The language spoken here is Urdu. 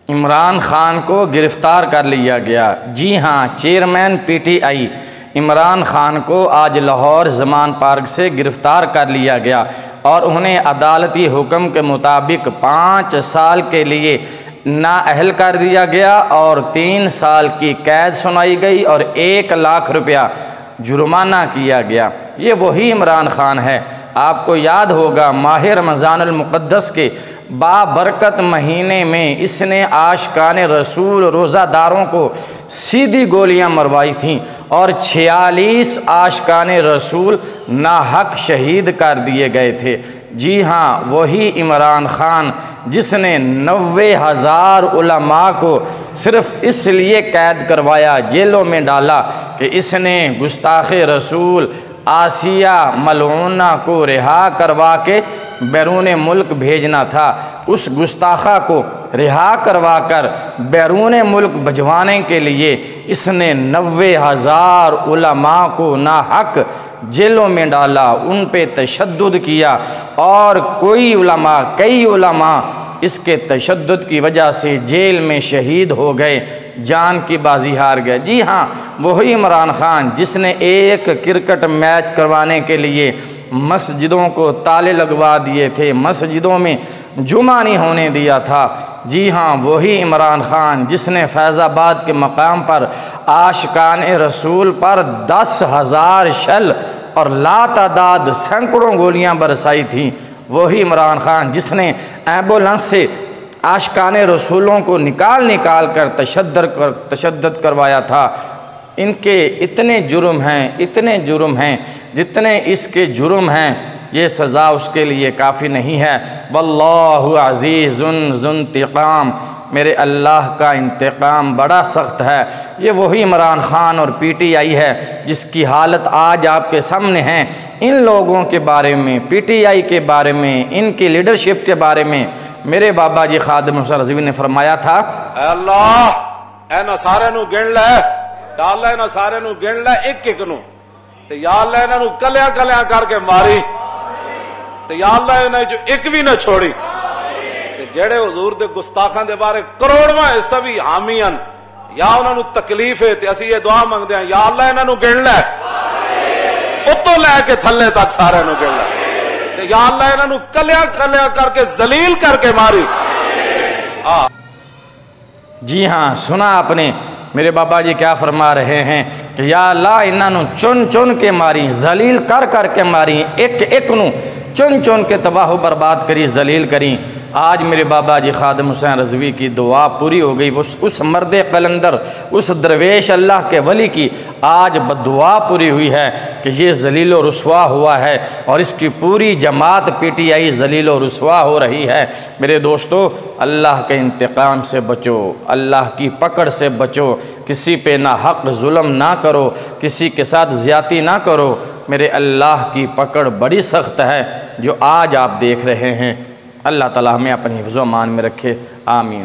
عمران خان کو گرفتار کر لیا گیا۔ جی ہاں، chairman P T I Imran Khan کو آج لاہور زمان پارک سے گرفتار کر لیا گیا اور انہیں عدالتی حکم کے مطابق 5 سال کے لیے نااہل کر دیا گیا اور 3 سال کی قید سنائی گئی اور 1 لاکھ روپیہ جرمانہ کیا گیا۔ یہ وہی عمران خان ہے۔ آپ کو یاد ہوگا ماہ رمضان المقدس کے بابرکت مہینے میں اس نے عاشقان رسول روزہ داروں کو سیدھی گولیاں مروائی تھیں اور 46 عاشقان رسول ناحق شہید کر دیے گئے تھے۔ جی ہاں، وہی عمران خان جس نے 90,000 علماء کو صرف اس لیے قید کروایا، جیلوں میں ڈالا کہ اس نے گستاخ رسول آسیہ ملعونہ کو رہا کروا کے بیرون ملک بھیجنا تھا۔ اس گستاخہ کو رہا کروا کر بیرون ملک بھجوانے کے لیے اس نے 90,000 علماء کو ناحق جیلوں میں ڈالا، ان پہ تشدد کیا اور کئی علماء اس کے تشدد کی وجہ سے جیل میں شہید ہو گئے، جان کی بازی ہار گئے۔ جی ہاں، وہی عمران خان جس نے ایک کرکٹ میچ کروانے کے لیے مسجدوں کو تالے لگوا دیے تھے، مسجدوں میں جمعہ نہیں ہونے دیا تھا۔ جی ہاں، وہی عمران خان جس نے فیض آباد کے مقام پر عاشقان رسول پر 10,000 شل اور لاتعداد سینکڑوں گولیاں برسائی تھیں۔ وہی عمران خان جس نے ایمبولنس سے عاشقان رسولوں کو نکال کر تشدد کروایا تھا۔ ان کے اتنے جرم ہیں جتنے اس کے جرم ہیں، یہ سزا اس کے لیے کافی نہیں ہے۔ واللہ عزیز ذو انتقام، میرے اللہ کا انتقام بڑا سخت ہے۔ یہ وہی عمران خان اور پی ٹی آئی ہے جس کی حالت آج آپ کے سامنے ہے۔ ان لوگوں کے بارے میں، پی ٹی آئی کے بارے میں، ان کی لیڈرشپ کے بارے میں میرے بابا جی خادم حسین رضوی نے فرمایا تھا، اے اللہ اے نہ سارے نو گن لے، یا اللہ اے نہ سارے نو گن لے ایک نو، تے یا اللہ انہاں نو کلیاں کر کے ماری، تے یا اللہ انہاں جو ایک بھی نہ چھوڑی، تے جڑے حضور دے گستاخاں دے بارے کروڑواں حصہ بھی حامیاں یا انہاں نو تکلیف ہے، تے اسی یہ دعا منگدے ہیں، یا اللہ انہاں نو گن لے، اتوں لے کے تھلے تک سارے نو گن لے، تے یا اللہ انہاں نو کلیاں کر کے ذلیل کر کے ماری۔ جی ہاں، سنا آپ نے میرے بابا جی کیا فرما رہے ہیں کہ یا اللہ انہاں نو چن کے ماری، ذلیل کر کے ماری، ایک نو چن کے تباہ و برباد کری، ذلیل کری۔ آج میرے بابا جی خادم حسین رضوی کی دعا پوری ہو گئی۔ اس مرد قلندر، اس درویش اللہ کے ولی کی آج بدعا پوری ہوئی ہے کہ یہ ذلیل و رسوا ہوا ہے اور اس کی پوری جماعت پی ٹی آئی ذلیل و رسوا ہو رہی ہے۔ میرے دوستو، اللہ کے انتقام سے بچو، اللہ کی پکڑ سے بچو، کسی پہ نہ حق ظلم نہ کرو، کسی کے ساتھ زیادتی نہ کرو۔ میرے اللہ کی پکڑ بڑی سخت ہے جو آج آپ دیکھ رہے ہیں۔ اللہ تعالی ہمیں اپنی حفظ و امان میں رکھے، آمین۔